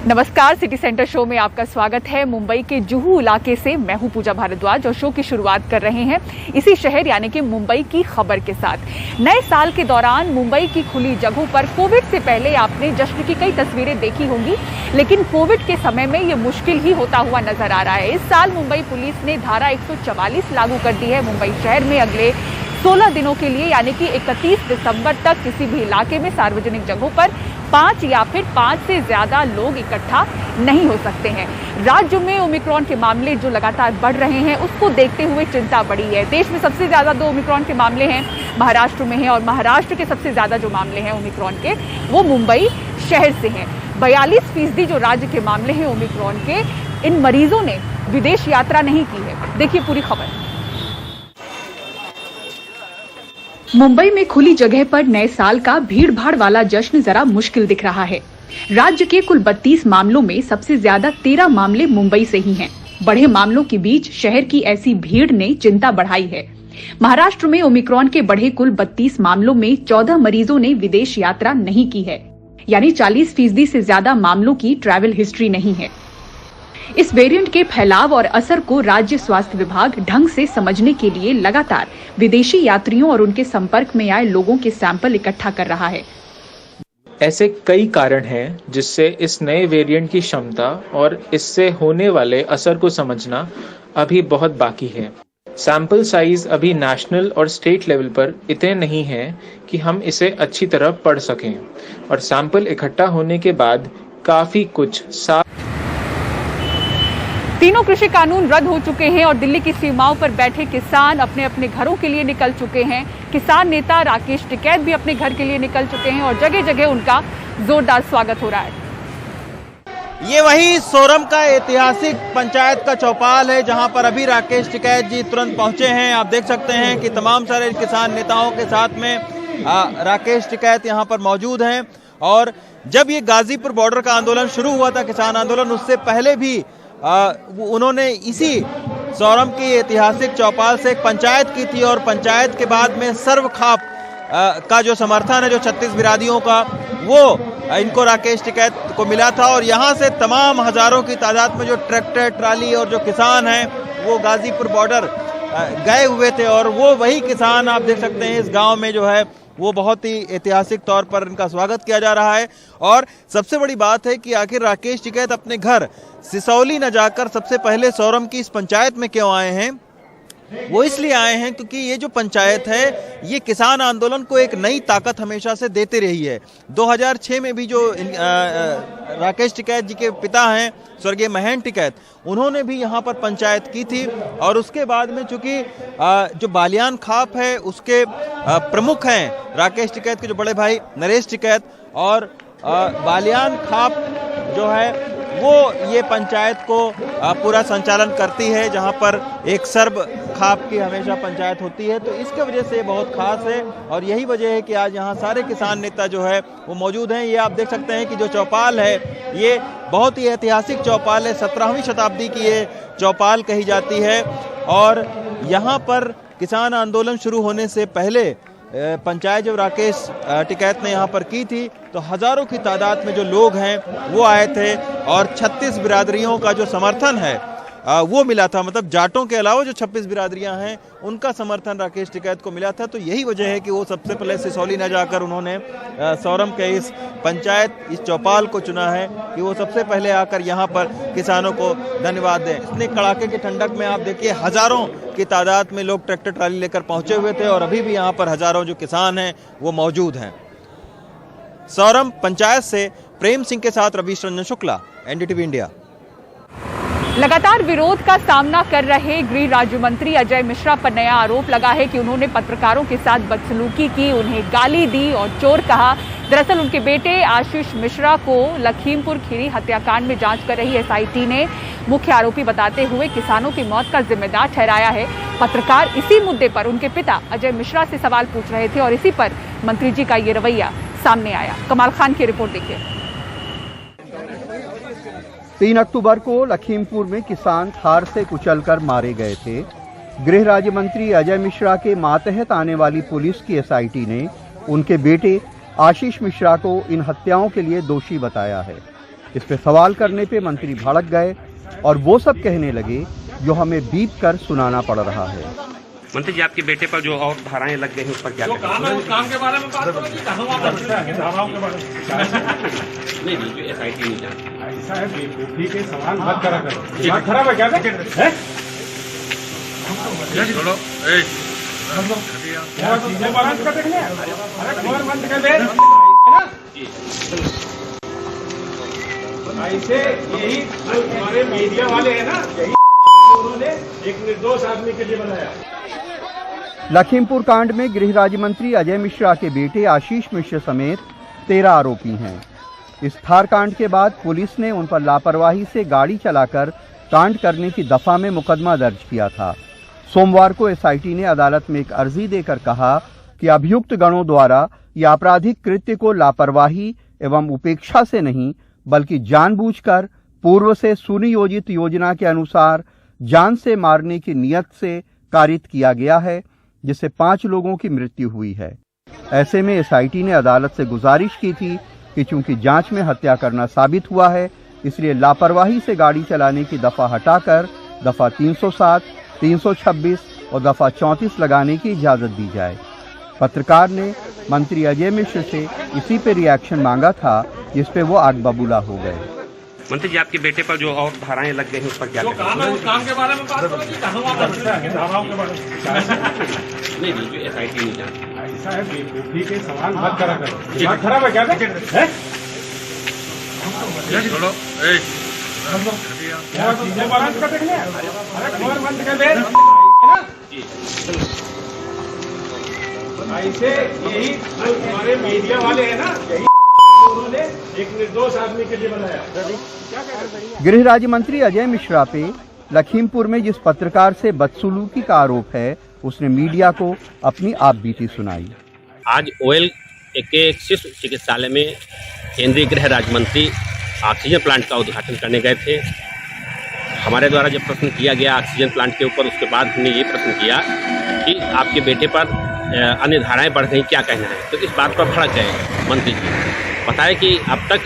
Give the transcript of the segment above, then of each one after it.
नमस्कार, city centre show में आपका स्वागत है। मुंबई के जुहू इलाके से मैं हूं पूजा भारद्वाज और शो की शुरुआत कर रहे हैं इसी शहर यानी कि मुंबई की खबर के साथ। नए साल के दौरान मुंबई की खुली जगहों पर कोविड से पहले आपने जश्न की कई तस्वीरें देखी होंगी, लेकिन कोविड के समय में ये मुश्किल ही होता हुआ नजर आ रहा है। इस साल मुंबई पुलिस ने धारा 144 लागू कर दी है। मुंबई शहर में अगले 16 दिनों के लिए यानी कि 31 दिसंबर तक किसी भी इलाके में सार्वजनिक जगहों पर 5 या फिर 5 से ज्यादा लोग इकट्ठा नहीं हो सकते हैं। राज्य में ओमिक्रॉन के मामले जो लगातार बढ़ रहे हैं, उसको देखते हुए चिंता बढ़ी है। देश में सबसे ज्यादा 2 ओमिक्रॉन के मामले हैं महाराष्ट्र में हैं और महाराष्ट्र के सबसे ज्यादा जो मामले हैं ओमिक्रॉन के वो मुंबई शहर से हैं। 42% जो राज्य के मामले हैं ओमिक्रॉन के, इन मरीजों ने विदेश यात्रा नहीं की है। देखिए पूरी खबर। मुंबई में खुली जगह पर नए साल का भीड़ भाड़ वाला जश्न जरा मुश्किल दिख रहा है। राज्य के कुल 32 मामलों में सबसे ज्यादा 13 मामले मुंबई से ही हैं। बढ़े मामलों के बीच शहर की ऐसी भीड़ ने चिंता बढ़ाई है। महाराष्ट्र में ओमिक्रॉन के बढ़े कुल 32 मामलों में 14 मरीजों ने विदेश यात्रा नहीं की है, यानी 40% से ज्यादा मामलों की ट्रैवल हिस्ट्री नहीं है। इस वेरिएंट के फैलाव और असर को राज्य स्वास्थ्य विभाग ढंग से समझने के लिए लगातार विदेशी यात्रियों और उनके संपर्क में आए लोगों के सैंपल इकट्ठा कर रहा है। ऐसे कई कारण हैं जिससे इस नए वेरिएंट की क्षमता और इससे होने वाले असर को समझना अभी बहुत बाकी है। सैंपल साइज अभी नेशनल और स्टेट लेवल पर इतने नहीं हैं कि हम इसे अच्छी तरह पढ़ सकें और सैंपल इकट्ठा होने के बाद काफी कुछ तीनों कृषि कानून रद्द हो चुके हैं और दिल्ली की सीमाओं पर बैठे किसान अपने अपने घरों के लिए निकल चुके हैं। किसान नेता राकेश टिकैत भी अपने घर के लिए निकल चुके हैं और जगह जगह उनका जोरदार स्वागत हो रहा है। ये वही सोरम का ऐतिहासिक पंचायत का चौपाल है जहां पर अभी राकेश टिकैत जी तुरंत पहुंचे हैं। आप देख सकते हैं कि तमाम सारे किसान नेताओं के साथ में राकेश टिकैत यहां पर मौजूद हैं। और जब ये गाजीपुर बॉर्डर का आंदोलन शुरू हुआ था, किसान आंदोलन, उससे पहले भी उन्होंने इसी सोरम की ऐतिहासिक चौपाल से एक पंचायत की थी और पंचायत के बाद में सर्वखाप का जो समर्थन है जो 36 बिरादियों का, वो इनको राकेश टिकैत को मिला था। और यहाँ से तमाम हजारों की तादाद में जो ट्रैक्टर ट्राली और जो किसान हैं वो गाजीपुर बॉर्डर गए हुए थे। और वो वही किसान आप देख सकते हैं इस गांव में जो है वो बहुत ही ऐतिहासिक तौर पर इनका स्वागत किया जा रहा है। और सबसे बड़ी बात है कि आखिर राकेश टिकैत अपने घर सिसौली न जाकर सबसे पहले सोरम की इस पंचायत में क्यों आए हैं? वो इसलिए आए हैं क्योंकि ये जो पंचायत है ये किसान आंदोलन को एक नई ताकत हमेशा से देते रही है। 2006 में भी जो राकेश टिकैत जी के पिता हैं स्वर्गीय महेंद्र टिकैत, उन्होंने भी यहाँ पर पंचायत की थी। और उसके बाद में चूंकि जो बालियान खाप है उसके प्रमुख हैं राकेश टिकैत के जो बड़े भाई नरेश टिकैत, और बालियान खाप जो है वो ये पंचायत को पूरा संचालन करती है, जहां पर एक सर्ब खाप की हमेशा पंचायत होती है। तो इसके वजह से बहुत खास है और यही वजह है कि आज यहाँ सारे किसान नेता जो है वो मौजूद हैं। ये आप देख सकते हैं कि जो चौपाल है ये बहुत ही ऐतिहासिक चौपाल है। 17वीं शताब्दी की ये चौपाल कही जाती है। और यहाँ पर किसान आंदोलन शुरू होने से पहले पंचायत जब राकेश टिकैत ने यहाँ पर की थी तो हजारों की तादाद में जो लोग हैं वो आए थे और 36 बिरादरियों का जो समर्थन है वो मिला था। मतलब जाटों के अलावा जो 26 बिरादरियां हैं उनका समर्थन राकेश टिकैत को मिला था। तो यही वजह है कि वो सबसे पहले सिसौली न जाकर उन्होंने सोरम के इस पंचायत इस चौपाल को चुना है कि वो सबसे पहले आकर यहाँ पर किसानों को धन्यवाद दें। इतने कड़ाके की ठंडक में आप देखिए हजारों की तादाद में लोग ट्रैक्टर ट्राली लेकर पहुंचे हुए थे और अभी भी यहाँ पर हजारों जो किसान हैं वो मौजूद हैं। सोरम पंचायत से प्रेम सिंह के साथ रवीश रंजन शुक्ला, एनडीटीवी इंडिया। लगातार विरोध का सामना कर रहे गृह राज्य मंत्री अजय मिश्रा पर नया आरोप लगा है कि उन्होंने पत्रकारों के साथ बदसलूकी की, उन्हें गाली दी और चोर कहा। दरअसल उनके बेटे आशीष मिश्रा को लखीमपुर खीरी हत्याकांड में जांच कर रही एसआईटी ने मुख्य आरोपी बताते हुए किसानों की मौत का जिम्मेदार ठहराया है। पत्रकार इसी मुद्दे पर उनके पिता अजय मिश्रा से सवाल पूछ रहे थे और इसी पर मंत्री जी का ये रवैया सामने आया। कमाल खान की रिपोर्ट देखिए। 3 अक्टूबर को लखीमपुर में किसान थार से कुचलकर मारे गए थे। गृह राज्य मंत्री अजय मिश्रा के मातहत आने वाली पुलिस की एसआईटी ने उनके बेटे आशीष मिश्रा को इन हत्याओं के लिए दोषी बताया है। इस पे सवाल करने पे मंत्री भड़क गए और वो सब कहने लगे जो हमें बीप कर सुनाना पड़ रहा है। मंत्री जी, आपके बेटे पर जो और धाराएं लग गई हैं उस पर क्या काम है उस काम के बारे में बात करो कि धाराओं के बारे में नहीं जो एसआईटी नहीं जानती। ऐसा है बेवकूफी के सवाल मत करा करो। दिमाग खराब है क्या है? छोड़ो चीजें बात कर देखने अरे खबर बंद कर दे ऐसे यही हमारे मीडिया वाले हैं ना, यही उन्होंने एक निर्दोष आदमी के लिए बनाया। लखीमपुर कांड में गृह राज्य मंत्री अजय मिश्रा के बेटे आशीष मिश्र समेत 13 आरोपी हैं। इस थार कांड के बाद पुलिस ने उन पर लापरवाही से गाड़ी चलाकर कांड करने की दफा में मुकदमा दर्ज किया था। सोमवार को एसआईटी ने अदालत में एक अर्जी देकर कहा कि अभियुक्त गणों द्वारा यह आपराधिक कृत्य को लापरवाही एवं उपेक्षा से नहीं बल्कि जानबूझकर पूर्व से सुनियोजित योजना के अनुसार जान से मारने की नियत से कारित किया गया है, जिससे 5 लोगों की मृत्यु हुई है। ऐसे में एसआईटी ने अदालत से गुजारिश की थी कि चूंकि जांच में हत्या करना साबित हुआ है, इसलिए लापरवाही से गाड़ी चलाने की दफा हटाकर दफा 307, 326 और दफा 34 लगाने की इजाजत दी जाए। पत्रकार ने मंत्री अजय मिश्र से इसी पे रिएक्शन मांगा था, जिस पे वो आग बबूला हो गए। मंत्री जी, आपके बेटे पर जो और धाराएं लग गई हैं उस पर क्या काम है उस काम के बारे में बात करो कि धाराओं के बारे में नहीं जो एसआईटी नहीं जानती। ऐसा है बेवकूफी के सवाल मत करा करो। दिमाग खराब है क्या है? छोड़ो चीजें बात कर देखने अरे खबर बंद कर दे ऐसे यही हमारे मीडिया वाले हैं ना, यही उन्होंने एक निर्दोष आदमी के लिए बनाया। गृह राज्य मंत्री अजय मिश्रा पे लखीमपुर में जिस पत्रकार से बदसलूकी का आरोप है, उसने मीडिया को अपनी आपबीती सुनाई। आज ओएल के शिशु चिकित्सालय में केंद्रीय गृह राज्य मंत्री ऑक्सीजन प्लांट का उद्घाटन करने गए थे। हमारे द्वारा जब प्रश्न किया गया ऑक्सीजन प्लांट के ऊपर, उसके बाद हमने ये प्रश्न किया कि आपके बेटे पर अन्य धाराएं बढ़ गई, क्या कहना है? तो इस बात पर भड़क गए मंत्री जी। बताया कि अब तक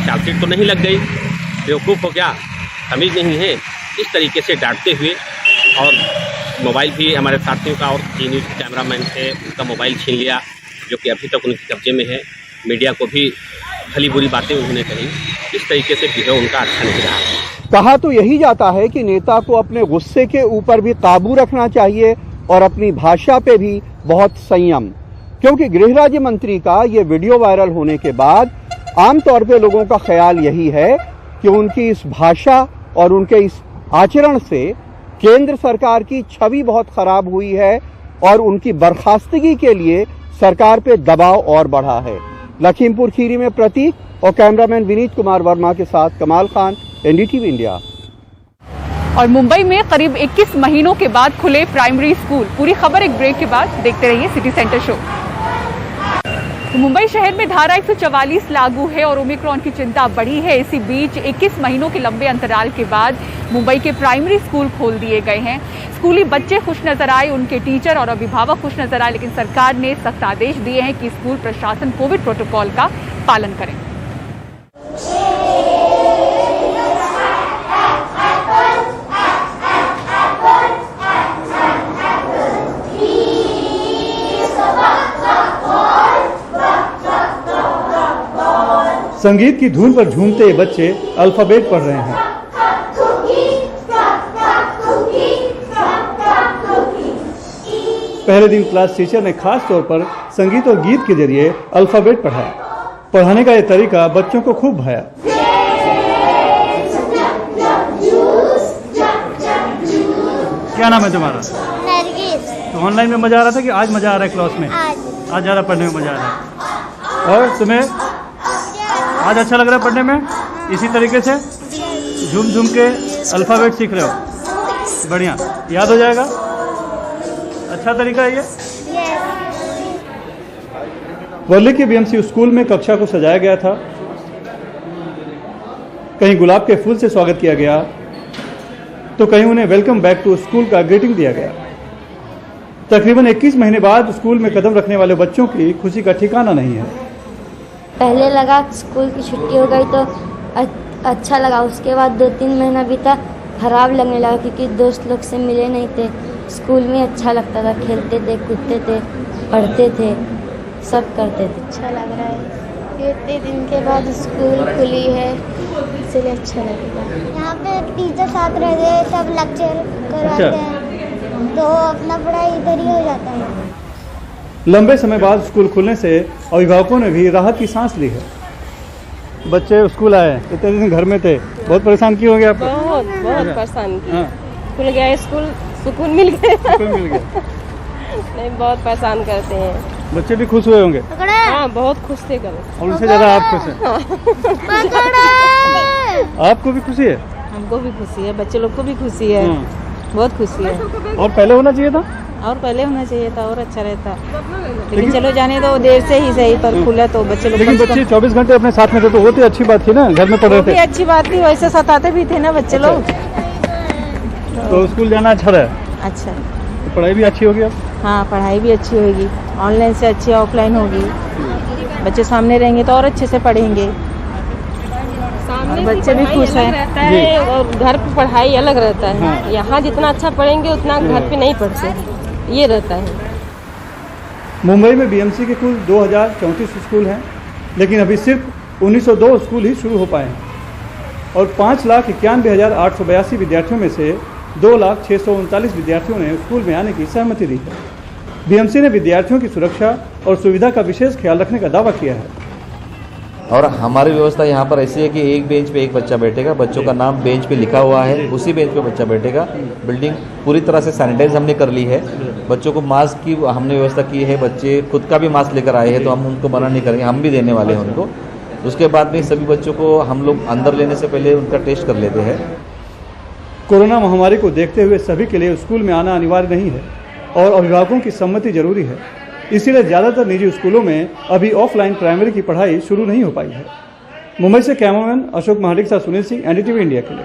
चार्जशीट तो नहीं लग गई, बेवकूफ़ हो क्या, तमीज़ नहीं है, इस तरीके से डांटते हुए। और मोबाइल भी हमारे साथियों का और जी न्यूज़ कैमरामैन से उनका मोबाइल छीन लिया, जो कि अभी तक उनके कब्जे में है। मीडिया को भी भली बुरी बातें उन्होंने कही। इस तरीके से बिहेव उनका अच्छा नहीं रहा। कहा तो यही जाता है कि नेता को अपने गुस्से के ऊपर भी काबू रखना चाहिए और अपनी भाषा पे भी बहुत संयम, क्योंकि गृह राज्य मंत्री का ये वीडियो वायरल होने के बाद आमतौर पे लोगों का ख्याल यही है कि उनकी इस भाषा और उनके इस आचरण से केंद्र सरकार की छवि बहुत खराब हुई है और उनकी बर्खास्तगी के लिए सरकार पे दबाव और बढ़ा है। लखीमपुर खीरी में प्रतीक और कैमरामैन विनीत कुमार वर्मा के साथ कमाल खान, एनडीटीवी इंडिया। और मुंबई में करीब 21 महीनों के बाद खुले प्राइमरी स्कूल। पूरी खबर एक ब्रेक के बाद, देखते रहिए सिटी सेंटर शो। तो मुंबई शहर में धारा 144 लागू है और ओमिक्रॉन की चिंता बढ़ी है। इसी बीच 21 महीनों के लंबे अंतराल के बाद मुंबई के प्राइमरी स्कूल खोल दिए गए हैं। स्कूली बच्चे खुश नजर आए, उनके टीचर और अभिभावक खुश नजर आए, लेकिन सरकार ने सख्त आदेश दिए हैं कि स्कूल प्रशासन कोविड प्रोटोकॉल का पालन करें। संगीत की धुन पर झूमते ये बच्चे अल्फाबेट पढ़ रहे हैं। पहले दिन क्लास टीचर ने खास तौर पर संगीत और गीत के जरिए अल्फाबेट पढ़ाया। पढ़ाने का ये तरीका बच्चों को खूब भाया। क्या नाम है तुम्हारा? नरगिस। तो ऑनलाइन में मजा आ रहा था कि आज मजा आ रहा है क्लास में? आज ज़्यादा पढ़ने में मजा आ रहा है। और तुम्हें आज अच्छा लग रहा है पढ़ने में? इसी तरीके से झूम झूम के अल्फ़ाबेट सीख रहे हो? बढ़िया, याद हो जाएगा। अच्छा तरीका है ये। वर्ली के बीएमसी स्कूल में कक्षा को सजाया गया था। कहीं गुलाब के फूल से स्वागत किया गया, तो कहीं उन्हें वेलकम बैक टू स्कूल का ग्रीटिंग दिया गया। तकरीबन 21 महीने बाद स्कूल में कदम रखने वाले बच्चों की खुशी का ठिकाना नहीं है। पहले लगा स्कूल की छुट्टी हो गई तो अच्छा लगा, उसके बाद 2-3 महीना बीता खराब लगने लगा क्योंकि दोस्त लोग से मिले नहीं थे। स्कूल में अच्छा लगता था, खेलते थे, कूदते थे, पढ़ते थे, सब करते थे। अच्छा लग रहा है, इतने दिन के बाद स्कूल खुली है इसलिए अच्छा लगेगा। यहाँ पे टीचर साथ रहते हैं, सब लेक्चर करवाते हैं तो अपना पढ़ाई इधर ही हो जाता है। लंबे समय बाद स्कूल खुलने से अभिभावकों ने भी राहत की सांस ली है। बच्चे स्कूल आए, इतने दिन घर में थे, बहुत परेशान क्यों हो गया आपको? बहुत परेशान किया। खुल गया स्कूल, सुकून मिल गया। नहीं, बहुत परेशान करते हैं। बच्चे भी खुश हुए होंगे? हाँ, बहुत खुश थे कल। और उनसे ज़्यादा आप खुश हैं? आपको भी खुशी है? हमको भी खुशी है, बच्चे लोग को भी खुशी है, बहुत खुशी है। और पहले होना चाहिए था? और पहले होना चाहिए था और अच्छा रहता, लेकिन चलो जाने दो, देर से ही सही पर खुला तो बच्चे लोग। लेकिन बच्चे 24 घंटे अपने साथ में थे तो वो तो अच्छी बात थी ना, घर में पढ़ रहे थे। अच्छी बात थी, वैसे सताते भी थे ना बच्चे लोग। तो स्कूल जाना अच्छा रहा? अच्छा, तो पढ़ाई भी अच्छी होगी अब? हाँ, पढ़ाई भी अच्छी होगी, ऑनलाइन से अच्छी ऑफलाइन होगी, बच्चे सामने रहेंगे तो और अच्छे से पढ़ेंगे और बच्चे भी खुश हैं। और घर पे पढ़ाई अलग रहता है। हाँ। यहाँ जितना अच्छा पढ़ेंगे उतना घर पे नहीं पढ़ते, ये रहता है। मुंबई में बीएमसी के कुल 2034 स्कूल हैं, लेकिन अभी सिर्फ 1902 स्कूल ही शुरू हो पाए हैं और 5,91,882 विद्यार्थियों में से 2,06,39 विद्यार्थियों ने स्कूल में आने की सहमति दी है। बीएमसी ने विद्यार्थियों की सुरक्षा और सुविधा का विशेष ख्याल रखने का दावा किया है। और हमारी व्यवस्था यहाँ पर ऐसी है कि एक बेंच पे एक बच्चा बैठेगा, बच्चों का नाम बेंच पे लिखा हुआ है, उसी बेंच पे बच्चा बैठेगा। बिल्डिंग पूरी तरह से सैनिटाइज हमने कर ली है, बच्चों को मास्क की हमने व्यवस्था की है। बच्चे खुद का भी मास्क लेकर आए हैं तो हम उनको मना नहीं करेंगे, हम भी देने वाले हैं उनको। उसके बाद में सभी बच्चों को हम लोग अंदर लेने से पहले उनका टेस्ट कर लेते हैं। कोरोना महामारी को देखते हुए सभी के लिए स्कूल में आना अनिवार्य नहीं है और अभिभावकों की सम्मति जरूरी है, इसीलिए ज़्यादातर निजी स्कूलों में अभी ऑफलाइन प्राइमरी की पढ़ाई शुरू नहीं हो पाई है। मुंबई से कैमरामैन अशोक महाडिक के साथ सुनील सिंह, एनडीटीवी इंडिया के लिए।